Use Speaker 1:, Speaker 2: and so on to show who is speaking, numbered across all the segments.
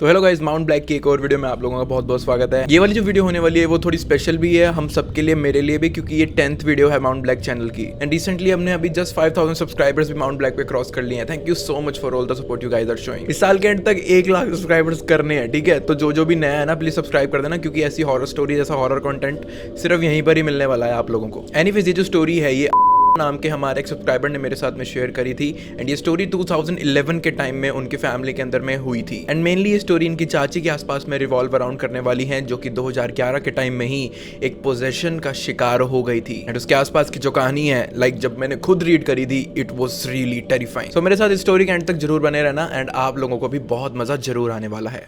Speaker 1: तो hello guys, mount black की एक और वीडियो में आप लोगों का बहुत बहुत स्वागत है। ये वाली जो वीडियो होने वाली है वो थोड़ी स्पेशल भी है हम सबके लिए, मेरे लिए भी, क्योंकि ये 10th वीडियो है माउंट ब्लैक चैनल की। एंड रिसेंटली हमने अभी जस्ट 5000 सब्सक्राइबर्स भी माउंट ब्लैक पे क्रॉस कर लिए हैं। Thank you so much for all the support you guys are showing. इस साल के एंड तक 1 लाख सब्सक्राइबर्स करने हैं, ठीक है? तो जो भी नया है ना, प्लीज सब्सक्राइब कर देना, क्योंकि ऐसी हॉरर स्टोरी जैसा हॉरर कंटेंट सिर्फ यहीं पर ही मिलने वाला है आप लोगों को। एनीवेज, ये जो स्टोरी है ये नाम के हमारे एक सब्सक्राइबर ने मेरे साथ में शेयर करी थी। एंड ये स्टोरी 2011 के टाइम में उनके फैमिली के अंदर में हुई थी। एंड मेनली ये स्टोरी इनकी चाची के आसपास में रिवॉल्व अराउंड करने वाली है, जो कि 2011 के टाइम में ही एक पोजेशन का शिकार हो गई थी। एंड उसके आसपास की जो कहानी है, जब मैंने खुद रीड करी थी, इट वॉज रियली टेरिफाइंग। सो मेरे साथ इस स्टोरी के एंड तक जरूर बने रहना, एंड आप लोगों को भी बहुत मजा जरूर आने वाला है।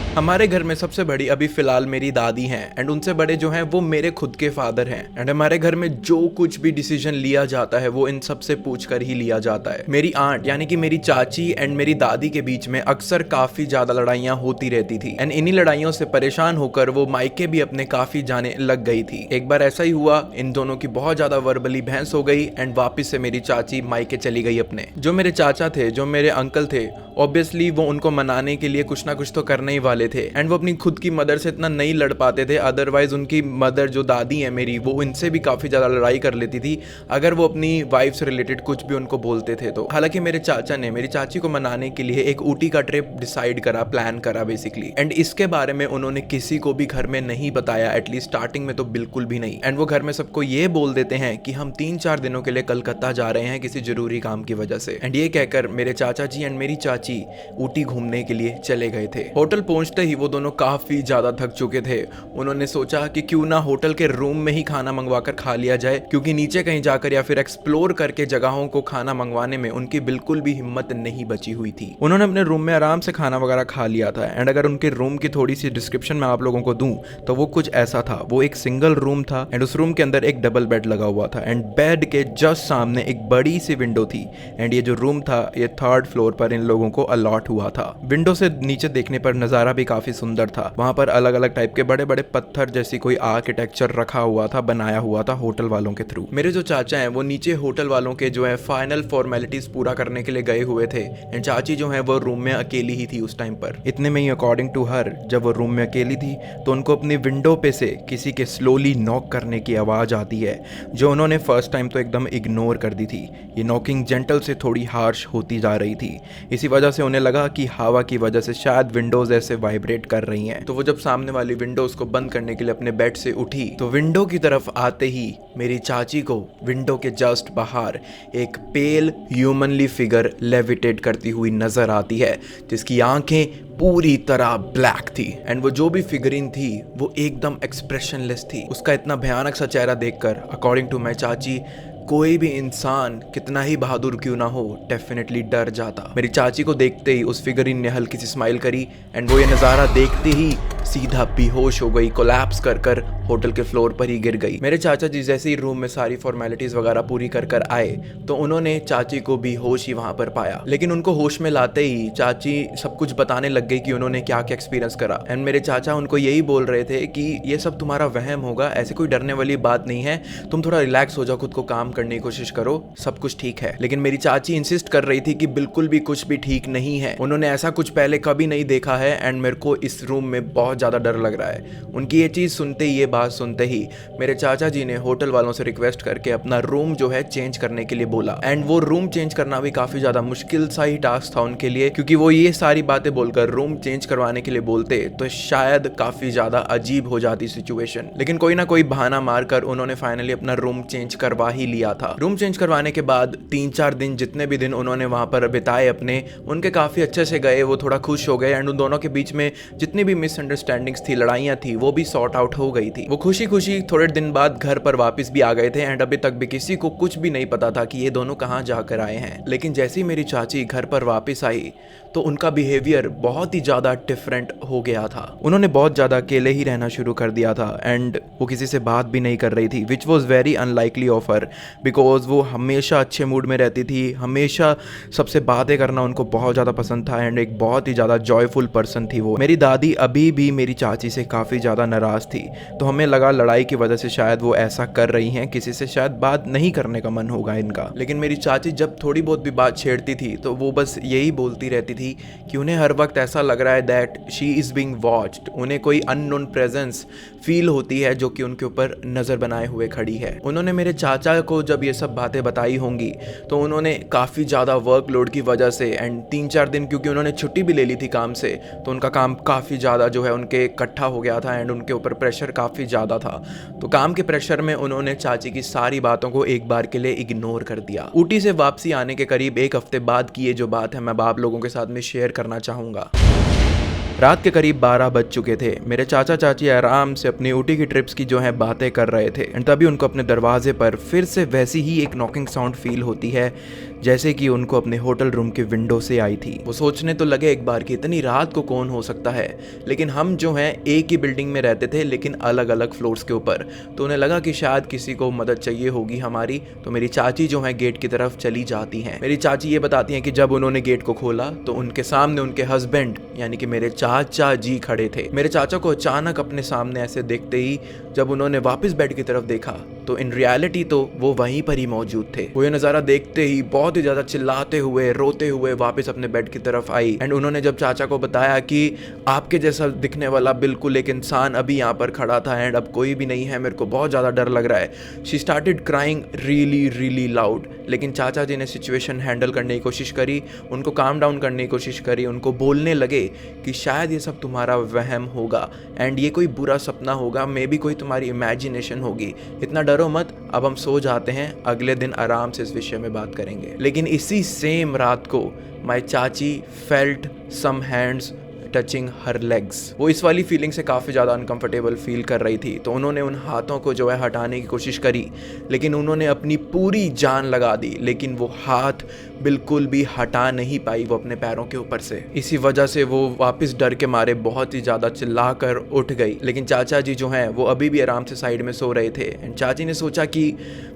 Speaker 1: हमारे घर में सबसे बड़ी अभी फिलहाल मेरी दादी हैं, एंड उनसे बड़े जो हैं वो मेरे खुद के फादर हैं। एंड हमारे घर में जो कुछ भी डिसीजन लिया जाता है वो इन सब से पूछकर ही लिया जाता है। मेरी आंट यानी कि मेरी चाची एंड मेरी दादी के बीच में अक्सर काफी ज्यादा लड़ाइयाँ होती रहती थी। एंड इन्हीं लड़ाइयों से परेशान होकर वो मायके भी अपने काफी जाने लग गई थी। एक बार ऐसा ही हुआ, इन दोनों की बहुत ज्यादा वर्बली बहस हो गई एंड वापिस से मेरी चाची मायके चली गई अपने। जो मेरे चाचा थे, जो मेरे अंकल थे, ऑब्वियसली वो उनको मनाने के लिए कुछ ना कुछ तो करने ही वाले थे। एंड वो अपनी खुद की मदर से इतना नहीं लड़ पाते थे, अदरवाइज उनकी मदर जो दादी है मेरी, वो इनसे भी काफ़ी ज़्यादा लड़ाई कर लेती थी अगर वो अपनी वाइफ से रिलेटेड कुछ भी उनको बोलते थे तो। हालांकि मेरे चाचा ने मेरी चाची को मनाने के लिए एक ऊटी का ट्रिप डिसाइड करा, प्लान करा बेसिकली। एंड इसके बारे में उन्होंने किसी को भी घर में नहीं बताया, एटलीस्ट स्टार्टिंग में तो बिल्कुल भी नहीं। एंड वो घर में सबको ये बोल देते हैं कि हम 3-4 दिनों के लिए कलकत्ता जा रहे हैं किसी जरूरी काम की वजह से। एंड ये कहकर मेरे चाचा जी एंड मेरी चाची ऊटी घूमने के लिए चले गए थे। होटल पहुंचते ही वो दोनों काफी ज्यादा थक चुके थे। उन्होंने सोचा कि क्यों ना होटल के रूम में ही खाना मंगवाकर खा लिया जाए, क्योंकि नीचे कहीं जाकर या फिर एक्सप्लोर करके जगहों को खाना मंगवाने में उनकी बिल्कुल भी हिम्मत नहीं बची हुई थी। उन्होंने अपने रूम में आराम से खाना वगैरह खा लिया था। एंड अगर उनके रूम की थोड़ी सी डिस्क्रिप्शन मैं आप लोगों को दूं तो वो कुछ ऐसा था। वो एक सिंगल रूम था एंड उस रूम के अंदर एक डबल बेड लगा हुआ था एंड बेड के जस्ट सामने एक बड़ी सी विंडो थी। एंड ये जो रूम था ये 3rd फ्लोर पर इन लोगों को अलॉट हुआ था। विंडो से नीचे देखने पर नजारा भी काफी सुंदर था। वहां पर अलग अलग टाइप के बड़े बड़े पत्थर जैसी कोई आर्किटेक्चर रखा हुआ था, बनाया हुआ था होटल वालों के थ्रू। मेरे जो चाचा हैं वो नीचे होटल वालों के जो है फाइनल फॉर्मेलिटीज पूरा करने के लिए गए हुए थे एंड चाची जो है वो रूम में अकेली ही थी उस टाइम पर। इतने में ही अकॉर्डिंग टू हर, जब वो रूम में अकेली थी तो उनको अपनी विंडो पे से किसी के स्लोली नॉक करने की आवाज आती है, जो उन्होंने फर्स्ट टाइम तो एकदम इग्नोर कर दी थी। ये नॉकिंग जेंटल से थोड़ी हार्श होती जा रही थी। इसी वजह से उन्हें लगा कि हवा की वजह से शायद विंडोज ऐसे वाइब्रेट कर रही हैं। तो वो जब सामने वाली विंडोज को बंद करने के लिए अपने बेड से उठी तो विंडो की तरफ आते ही मेरी चाची को विंडो के जस्ट बाहर एक पेल ह्यूमनली फिगर लेविटेट करती हुई नजर आती है, जिसकी आंखें पूरी तरह ब्लैक थी। एंड वो जो भी फिगरिन थी वो एकदम एक्सप्रेशनलेस थी। उसका इतना भयानक सा चेहरा देखकर अकॉर्डिंग टू माई चाची कोई भी इंसान कितना ही बहादुर क्यों ना हो डेफिनेटली डर जाता। मेरी चाची को देखते ही उस फिगरिन ने हल्की सी स्माइल करी एंड वो ये नज़ारा देखते ही सीधा बेहोश हो गई, कोलैप्स कर होटल के फ्लोर पर ही गिर गई। मेरे चाचा जी जैसे ही रूम में सारी फॉर्मेलिटीज वगैरह पूरी कर आए तो उन्होंने चाची को बेहोश ही वहां पर पाया। लेकिन उनको होश में लाते ही चाची सब कुछ बताने लग गई कि उन्होंने क्या क्या एक्सपीरियंस करा। एंड मेरे चाचा उनको यही बोल रहे थे कि ये सब तुम्हारा वहम होगा, ऐसे कोई डरने वाली बात नहीं है, तुम थोड़ा रिलैक्स हो जाओ, खुद को काम करने की कोशिश करो, सब कुछ ठीक है। लेकिन मेरी चाची इंसिस्ट कर रही थी कि बिल्कुल भी कुछ भी ठीक नहीं है, उन्होंने ऐसा कुछ पहले कभी नहीं देखा है एंड मेरे को इस रूम में बहुत ज्यादा डर लग रहा है। उनकी ये चीज सुनते ही, ये बात सुनते ही मेरे चाचा जी ने होटल वालों से रिक्वेस्ट करके अपना रूम जो है चेंज करने के लिए बोला। एंड वो रूम चेंज करना भी काफी ज्यादा मुश्किल सा ही टास्क था उनके लिए, क्योंकि वो ये सारी बातें बोलकर रूम चेंज करवाने के लिए बोलते तो शायद काफी ज्यादा अजीब हो जाती सिचुएशन। लेकिन कोई ना कोई बहाना मारकर उन्होंने फाइनली अपना रूम चेंज करवा ही लिया था। रूम चेंज करवाने के बाद 3-4 दिन, जितने भी दिन उन्होंने वहां पर बिताए अपने, उनके काफी अच्छे से गए। वो थोड़ा खुश हो गए एंड उन दोनों के बीच में जितनी भी मिसअंडरस्टैंडिंग्स थी, लड़ाइयाँ थी, वो भी सॉर्ट आउट हो गई थी। वो खुशी खुशी थोड़े दिन बाद घर पर वापस भी आ गए थे एंड अभी तक भी किसी को कुछ भी नहीं पता था कि ये दोनों कहाँ जाकर आए हैं। लेकिन जैसे ही मेरी चाची घर पर वापस आई तो उनका बिहेवियर बहुत ही ज़्यादा डिफरेंट हो गया था। उन्होंने बहुत ज़्यादा अकेले ही रहना शुरू कर दिया था एंड वो किसी से बात भी नहीं कर रही थी, which was very unlikely of her, because वो हमेशा अच्छे मूड में रहती थी, हमेशा सबसे बातें करना उनको बहुत ज़्यादा पसंद था एंड एक बहुत ही ज़्यादा जॉयफुल पर्सन थी वो। मेरी दादी अभी भी भी मेरी चाची से काफ़ी ज़्यादा नाराज़ थी, तो हमें लगा लड़ाई की वजह से शायद वो ऐसा कर रही हैं, किसी से शायद बात नहीं करने का मन होगा इनका। लेकिन मेरी चाची जब थोड़ी बहुत भी बात छेड़ती थी तो वो बस यही बोलती रहती थी कि उन्हें हर वक्त ऐसा लग रहा है that she is being watched. उन्हें कोई अननोन प्रेजेंस फील होती है जो कि उनके ऊपर नज़र बनाए हुए खड़ी है। उन्होंने मेरे चाचा को जब ये सब बातें बताई होंगी तो उन्होंने काफ़ी ज़्यादा वर्कलोड की वजह से एंड 3-4 दिन क्योंकि उन्होंने छुट्टी भी ले ली थी काम से, तो उनका काम काफ़ी ज़्यादा जो है उनके इकट्ठा हो गया था एंड उनके ऊपर प्रेशर काफ़ी ज़्यादा था। तो काम के प्रेशर में उन्होंने चाची की सारी बातों को एक बार के लिए इग्नोर कर दिया। ऊटी से वापसी आने के करीब 1 हफ्ते बाद की ये जो बात है मैं आप लोगों के साथ में शेयर करना चाहूँगा। रात के करीब 12 बज चुके थे। मेरे चाचा चाची आराम से अपनी ऊटी की ट्रिप्स की जो है बातें कर रहे थे एंड तभी उनको अपने दरवाजे पर फिर से वैसी ही एक नॉकिंग साउंड फील होती है जैसे कि उनको अपने होटल रूम के विंडो से आई थी। वो सोचने तो लगे एक बार कि इतनी रात को कौन हो सकता है, लेकिन हम जो हैं एक ही बिल्डिंग में रहते थे लेकिन अलग अलग फ्लोर्स के ऊपर, तो उन्हें लगा कि शायद किसी को मदद चाहिए होगी हमारी। तो मेरी चाची जो है गेट की तरफ चली जाती हैं। मेरी चाची ये बताती हैं कि जब उन्होंने गेट को खोला तो उनके सामने उनके हस्बैंड यानी कि मेरे चाचा जी खड़े थे। मेरे चाचा को अचानक अपने सामने ऐसे देखते ही जब उन्होंने वापस बेड की तरफ देखा तो इन रियलिटी तो वो वहीं पर ही मौजूद थे। वो ये नज़ारा देखते ही बहुत ही ज़्यादा चिल्लाते हुए रोते हुए वापस अपने बेड की तरफ आई एंड उन्होंने जब चाचा को बताया कि आपके जैसा दिखने वाला बिल्कुल एक इंसान अभी यहाँ पर खड़ा था एंड अब कोई भी नहीं है, मेरे को बहुत ज़्यादा डर लग रहा है। She started crying really loud. लेकिन चाचा जी ने सिचुएशन हैंडल करने की कोशिश करी, उनको काम डाउन करने की कोशिश करी, उनको बोलने लगे कि शायद ये सब तुम्हारा वहम होगा एंड ये कोई बुरा सपना होगा, मे बी कोई तुम्हारी इमेजिनेशन होगी, इतना डरो मत, अब हम सो जाते हैं, अगले दिन आराम से इस विषय में बात करेंगे। लेकिन इसी सेम रात को माई चाची फेल्ट सम हैंड्स टचिंग हर लेग्स। वो इस वाली फीलिंग से काफ़ी ज़्यादा अनकंफर्टेबल फील कर रही थी, तो उन्होंने उन हाथों को जो है हटाने की कोशिश करी, लेकिन उन्होंने अपनी पूरी जान लगा दी, लेकिन वो हाथ बिल्कुल भी हटा नहीं पाई वो अपने पैरों के ऊपर से। इसी वजह से वो वापस डर के मारे बहुत ही ज़्यादा चिल्लाकर उठ गई। लेकिन चाचा जी जो हैं वो अभी भी आराम से साइड में सो रहे थे एंड चाची ने सोचा कि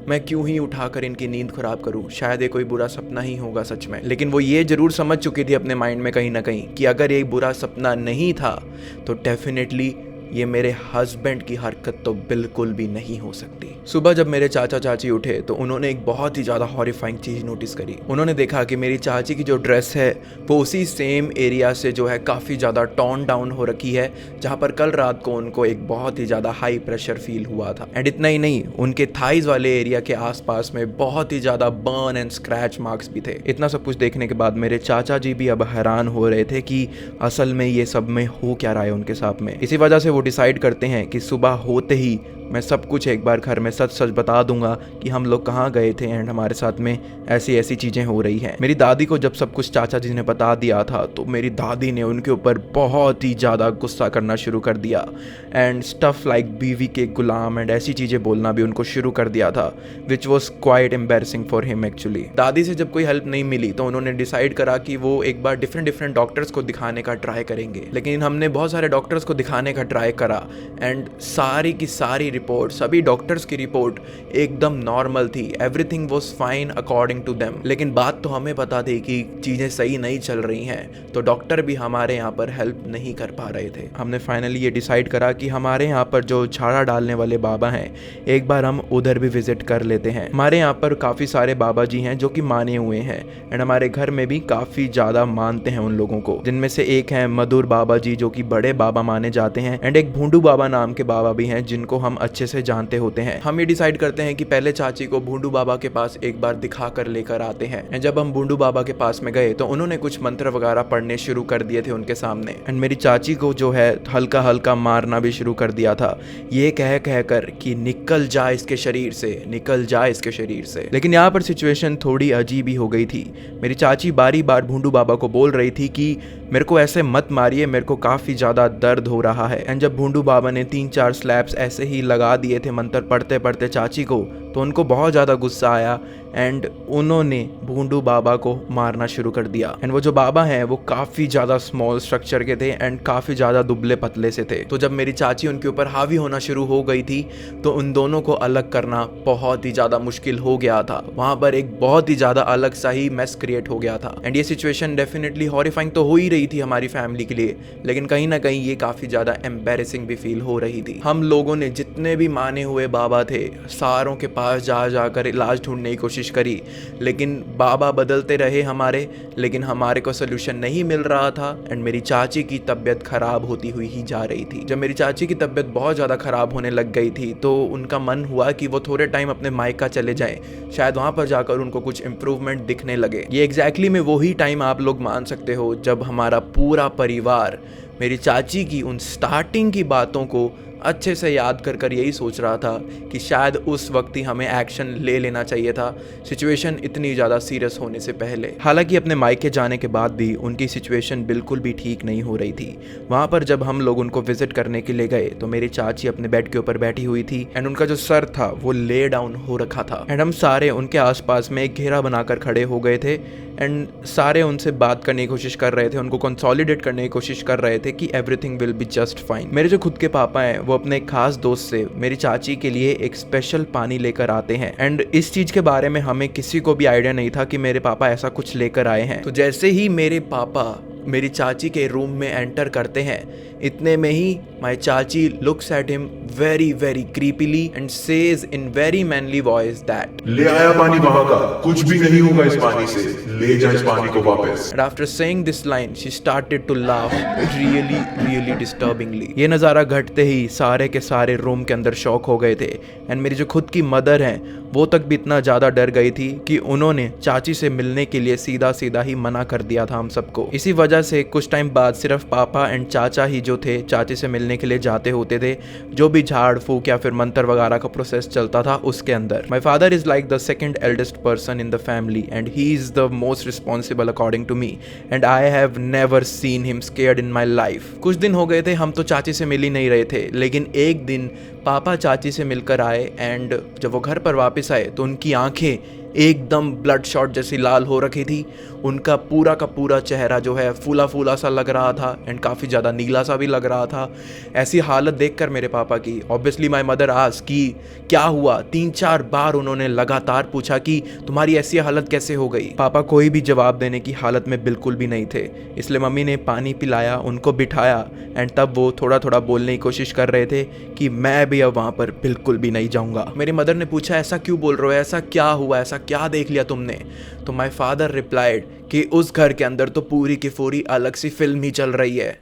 Speaker 1: मैं क्यों ही उठाकर इनकी नींद खराब करूं, शायद ये कोई बुरा सपना ही होगा सच में। लेकिन वो ये ज़रूर समझ चुकी थी अपने माइंड में कहीं ना कहीं कि अगर ये बुरा सपना नहीं था तो डेफिनेटली ये मेरे हस्बैंड की हरकत तो बिल्कुल भी नहीं हो सकती। सुबह जब मेरे चाचा चाची उठे तो उन्होंने एक बहुत ही ज़्यादा हॉरिफाइंग चीज़ नोटिस करी। उन्होंने देखा कि मेरी चाची की जो ड्रेस है वो उसी सेम एरिया से जो है काफ़ी ज़्यादा टॉर्न डाउन हो रखी है जहाँ पर कल रात को उनको एक बहुत ही ज़्यादा हाई प्रेशर फील हुआ था। एंड इतना ही नहीं, उनके थाइज वाले एरिया के आसपास में बहुत ही ज़्यादा बर्न एंड स्क्रैच मार्क्स भी थे। इतना सब कुछ देखने के बाद मेरे चाचा जी भी अब हैरान हो रहे थे कि असल में ये सब में हो क्या रहा है उनके साथ में। इसी वजह से वो डिसाइड करते हैं कि सुबह होते ही मैं सब कुछ एक बार घर में सच सच बता दूंगा कि हम लोग कहाँ गए थे एंड हमारे साथ में ऐसी ऐसी चीज़ें हो रही हैं। मेरी दादी को जब सब कुछ चाचा जी ने बता दिया था तो मेरी दादी ने उनके ऊपर बहुत ही ज़्यादा गुस्सा करना शुरू कर दिया एंड स्टफ़ लाइक बीवी के गुलाम एंड ऐसी चीज़ें बोलना भी उनको शुरू कर दिया था, which was quite embarrassing for him actually. दादी से जब कोई हेल्प नहीं मिली तो उन्होंने डिसाइड करा कि वो एक बार डिफरेंट डॉक्टर्स को दिखाने का ट्राई करेंगे। लेकिन हमने बहुत सारे डॉक्टर्स को दिखाने का ट्राई करा एंड सारी की सारी रिपोर्ट, सभी डॉक्टर्स की रिपोर्ट एकदम नॉर्मल थी, everything was fine according to them. लेकिन बात तो हमें पता थी कि चीज़ें सही नहीं चल रही हैं, तो डॉक्टर भी हमारे यहाँ पर हेल्प नहीं कर पा रहे थे। हमने फाइनली ये डिसाइड करा कि हमारे यहाँ पर जो झाड़ा डालने वाले बाबा हैं एक बार हम उधर भी विजिट कर लेते हैं। हमारे यहाँ पर काफ़ी सारे बाबा जी हैं जो कि माने हुए हैं एंड हमारे घर में भी काफ़ी ज़्यादा मानते हैं उन लोगों को, जिनमें से एक हैं मधुर बाबा जी जो कि बड़े बाबा माने जाते हैं एंड एक भूंडू बाबा नाम के बाबा भी हैं जिनको हम अच्छे से जानते होते हैं। हम ये डिसाइड करते हैं कि पहले चाची को भूंडू बाबा के पास एक बार दिखा कर लेकर आते हैं। जब हम भूंडू बाबा के पास में गए तो उन्होंने कुछ मंत्र वगैरह पढ़ने शुरू कर दिए थे उनके सामने एंड मेरी चाची को जो है हल्का हल्का मारना भी शुरू कर दिया था, ये कह कर कि निकल जा इसके शरीर से, निकल जा इसके शरीर से। लेकिन यहाँ पर सिचुएशन थोड़ी अजीब ही हो गई थी। मेरी चाची बारी बार भूंडू बाबा को बोल रही थी कि मेरे को ऐसे मत मारिए, मेरे को काफ़ी ज़्यादा दर्द हो रहा है। एंड जब भूंडू बाबा ने 3-4 स्लैब्स ऐसे ही लगा दिए थे मंत्र पढ़ते पढ़ते चाची को, तो उनको बहुत ज़्यादा गुस्सा आया एंड उन्होंने भूंडू बाबा को मारना शुरू कर दिया। एंड वो जो बाबा हैं वो काफ़ी ज़्यादा स्मॉल स्ट्रक्चर के थे एंड काफ़ी ज़्यादा दुबले पतले से थे। तो जब मेरी चाची उनके ऊपर हावी होना शुरू हो गई थी तो उन दोनों को अलग करना बहुत ही ज़्यादा मुश्किल हो गया था। वहाँ पर एक बहुत ही ज़्यादा अलग सा ही मैस क्रिएट हो गया था। एंड ये सिचुएशन डेफिनेटली हॉरिफाइंग तो हो ही रही थी हमारी फैमिली के लिए, लेकिन कहीं ना कहीं ये काफ़ी ज़्यादा एम्बेरसिंग भी फील हो रही थी। हम लोगों ने जितने भी माने हुए बाबा थे सारों के पास जा जाकर इलाज ढूंढने की कोशिश करी, लेकिन बाबा बदलते रहे हमारे, लेकिन हमारे को सोल्यूशन नहीं मिल रहा था। एंड मेरी चाची की तबीयत खराब होती हुई ही जा रही थी। जब मेरी चाची की तबीयत बहुत ज़्यादा खराब होने लग गई थी तो उनका मन हुआ कि वो थोड़े टाइम अपने मायका चले जाएं, शायद वहाँ पर जाकर उनको कुछ इम्प्रूवमेंट दिखने लगे। ये एग्जैक्टली में वही टाइम आप लोग मान सकते हो जब हमारा पूरा परिवार मेरी चाची की उन स्टार्टिंग की बातों को अच्छे से याद कर कर यही सोच रहा था कि शायद उस वक्त ही हमें एक्शन ले लेना चाहिए था, सिचुएशन इतनी ज़्यादा सीरियस होने से पहले। हालांकि अपने मायके जाने के बाद भी उनकी सिचुएशन बिल्कुल भी ठीक नहीं हो रही थी। वहाँ पर जब हम लोग उनको विजिट करने के लिए गए तो मेरी चाची अपने बेड के ऊपर बैठी हुई थी एंड उनका जो सर था वो ले डाउन हो रखा था। एंड हम सारे उनके आसपास में एक घेरा बनाकर खड़े हो गए थे एंड सारे उनसे बात करने की कोशिश कर रहे थे, उनको कंसोलिडेट करने की कोशिश कर रहे थे कि everything will be just fine. मेरे जो खुद के पापा हैं वो अपने एक खास दोस्त से मेरी चाची के लिए एक स्पेशल पानी लेकर आते हैं एंड इस चीज के बारे में हमें किसी को भी आइडिया नहीं था कि मेरे पापा ऐसा कुछ लेकर आए हैं। तो जैसे ही मेरे पापा मेरी चाची के रूम में एंटर करते हैं, इतने में ही माई चाची looks at him very very creepily and says in very manly voice that
Speaker 2: ले आया पानी वहां का, कुछ भी नहीं होगा इस पानी से, ले जा इस पानी को वापस।
Speaker 1: And after saying this line, she started to laugh really disturbingly. ये नज़ारा घटते ही सारे के सारे रूम के अंदर शॉक हो गए थे एंड मेरी जो खुद की मदर हैं वो तक भी इतना ज़्यादा डर गई थी कि उन्होंने चाची से मिलने के लिए सीधा सीधा ही मना कर दिया था हम सबको। इसी वजह से कुछ टाइम बाद सिर्फ पापा एंड चाचा ही जो थे चाची से मिलने के लिए जाते होते थे, जो भी झाड़ फूक या फिर मंत्र वगैरह का प्रोसेस चलता था उसके अंदर। My father is like the second eldest person in the family and he is the most responsible according to me and I have never seen him scared in my life. कुछ दिन हो गए थे हम तो चाची से मिल ही नहीं रहे थे, लेकिन एक दिन पापा चाची से मिलकर आए एंड जब वो घर पर वापस आए तो उनकी आंखें एकदम ब्लड शॉट जैसी लाल हो रखी थी। उनका पूरा का पूरा चेहरा जो है फूला फूला सा लग रहा था एंड काफ़ी ज़्यादा नीला सा भी लग रहा था। ऐसी हालत देखकर मेरे पापा की ऑब्वियसली माय मदर आस्क्ड कि क्या हुआ। 3-4 बार उन्होंने लगातार पूछा कि तुम्हारी ऐसी हालत कैसे हो गई। पापा कोई भी जवाब देने की हालत में बिल्कुल भी नहीं थे, इसलिए मम्मी ने पानी पिलाया, उनको बिठाया एंड तब वो थोड़ा थोड़ा बोलने की कोशिश कर रहे थे कि मैं भी अब वहाँ पर बिल्कुल भी नहीं जाऊँगा। मेरी मदर ने पूछा ऐसा क्यों बोल रहे हो, ऐसा क्या हुआ, ऐसा क्या देख लिया तुमने। तो माय फादर रिप्लाइड कि उस घर के अंदर तो पूरी की पूरी अलग सी फिल्म ही चल रही है।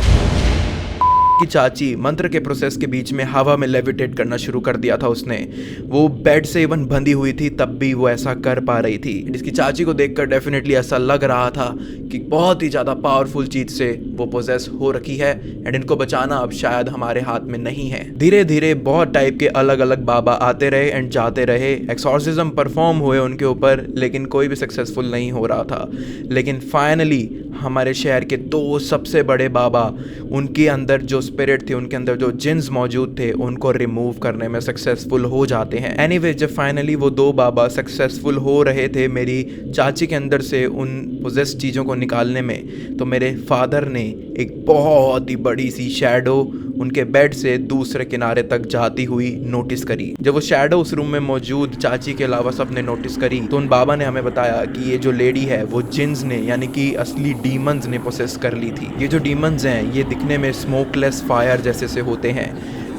Speaker 1: की चाची मंत्र के प्रोसेस के बीच में हवा में लेविटेट करना शुरू कर दिया था उसने। वो बेड से इवन बंधी हुई थी तब भी वो ऐसा कर पा रही थी। इसकी चाची को देखकर डेफिनेटली ऐसा लग रहा था कि बहुत ही ज़्यादा पावरफुल चीज़ से वो पोजेस हो रखी है एंड इनको बचाना अब शायद हमारे हाथ में नहीं है। धीरे धीरे बहुत टाइप के अलग अलग बाबा आते रहे एंड जाते रहे, एक्सॉर्सिज्म परफॉर्म हुए उनके ऊपर, लेकिन कोई भी सक्सेसफुल नहीं हो रहा था। लेकिन फाइनली हमारे शहर के 2 सबसे बड़े बाबा, उनके अंदर जो स्पिरिट थी, उनके अंदर जो जिन्स मौजूद थे, उनको रिमूव करने में सक्सेसफुल हो जाते हैं। एनीवे जब फाइनली वो 2 बाबा सक्सेसफुल हो रहे थे मेरी चाची के अंदर से उन पोजेस चीज़ों को निकालने में, तो मेरे फादर ने एक बहुत ही बड़ी सी शैडो उनके बेड से दूसरे किनारे तक जाती हुई नोटिस करी। जब वो शैडो उस रूम में मौजूद चाची के अलावा सबने नोटिस करी तो उन बाबा ने हमें बताया कि ये जो लेडी है वो जिन्स ने यानी कि असली डीमंस ने पोसेस कर ली थी। ये जो डीमंस हैं ये दिखने में स्मोकलेस फायर जैसे से होते हैं,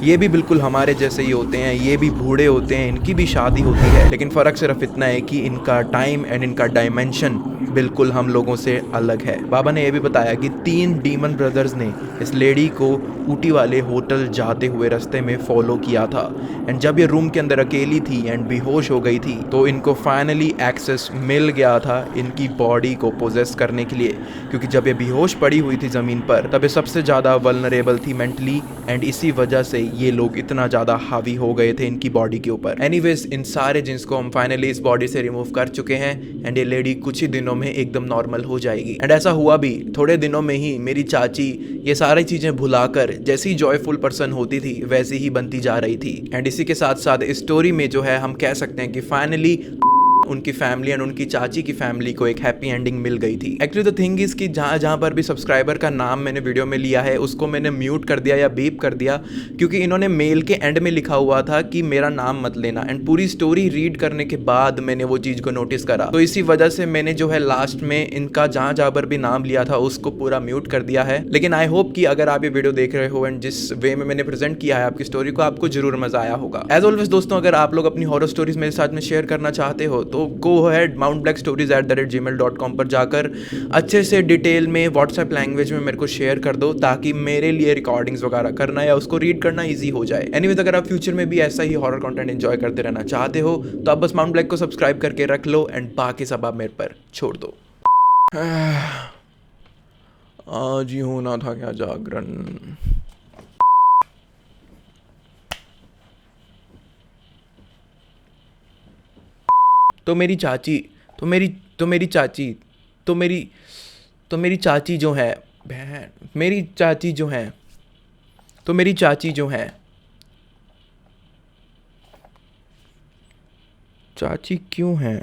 Speaker 1: ये भी बिल्कुल हमारे जैसे ही होते हैं, ये भी बूढ़े होते हैं, इनकी भी शादी होती है, लेकिन फ़र्क सिर्फ इतना है कि इनका टाइम एंड इनका डायमेंशन बिल्कुल हम लोगों से अलग है। बाबा ने यह भी बताया कि 3 डीमन ब्रदर्स ने इस लेडी को ऊटी वाले होटल जाते हुए रास्ते में फॉलो किया था एंड जब ये रूम के अंदर अकेली थी एंड बेहोश हो गई थी तो इनको फाइनली एक्सेस मिल गया था इनकी बॉडी को पोजेस करने के लिए, क्योंकि जब ये बेहोश पड़ी हुई थी ज़मीन पर तब ये सबसे ज़्यादा वल्नरेबल थी मेंटली एंड इसी वजह से ये लोग इतना ज़्यादा हावी हो गए थे इनकी बॉडी के ऊपर। एनीवेज इन सारे जिन्स को हम फाइनली इस बॉडी से रिमूव कर चुके हैं एंड ये लेडी कुछ ही दिनों में एकदम नॉर्मल हो जाएगी। एंड ऐसा हुआ भी, थोड़े दिनों में ही मेरी चाची ये सारी चीज़ें भुलाकर जैसी जॉयफुल पर्सन होती थी वैसी ही बनती जा रही थी। एंड इसी के साथ साथ इस स्टोरी में जो है हम कह सकते हैं कि फाइनली उनकी फैमिली एंड उनकी चाची की फैमिली को एक हैप्पी एंडिंग मिल गई थी। एक्चुअली द थिंग इज कि जहाँ पर भी सब्सक्राइबर का नाम मैंने वीडियो में लिया है उसको मैंने म्यूट कर दिया या बीप कर दिया, क्योंकि इन्होंने मेल के एंड में लिखा हुआ था कि मेरा नाम मत लेना। एंड पूरी स्टोरी रीड करने के बाद मैंने वो चीज़ को नोटिस करा, तो इसी वजह से मैंने जो है लास्ट में इनका जहाँ जहाँ पर भी नाम लिया था उसको पूरा म्यूट कर दिया है। लेकिन आई होप कि अगर आप ये वीडियो देख रहे हो एंड जिस वे में मैंने प्रेजेंट किया है आपकी स्टोरी को, आपको जरूर मजा आया होगा। एज ऑलवेज दोस्तों, अगर आप लोग अपनी हॉरर स्टोरीज मेरे साथ में शेयर करना चाहते हो तो गो हैड mountblackstories@gmail.com पर जाकर अच्छे से डिटेल में व्हाट्सएप लैंग्वेज में मेरे को शेयर कर दो, ताकि मेरे लिए रिकॉर्डिंग्स वगैरह करना या उसको रीड करना ईजी हो जाए। एनीवेज, अगर आप फ्यूचर में भी ऐसा ही हॉरर कंटेंट एंजॉय करते रहना चाहते हो तो आप बस माउंट ब्लैक को सब्सक्राइब करके रख लो एंड बाकी सब आप मेरे पर छोड़ दो। आज ही होना था क्या जागरण। तो मेरी चाची जो है बहन, मेरी चाची जो है चाची क्यों है?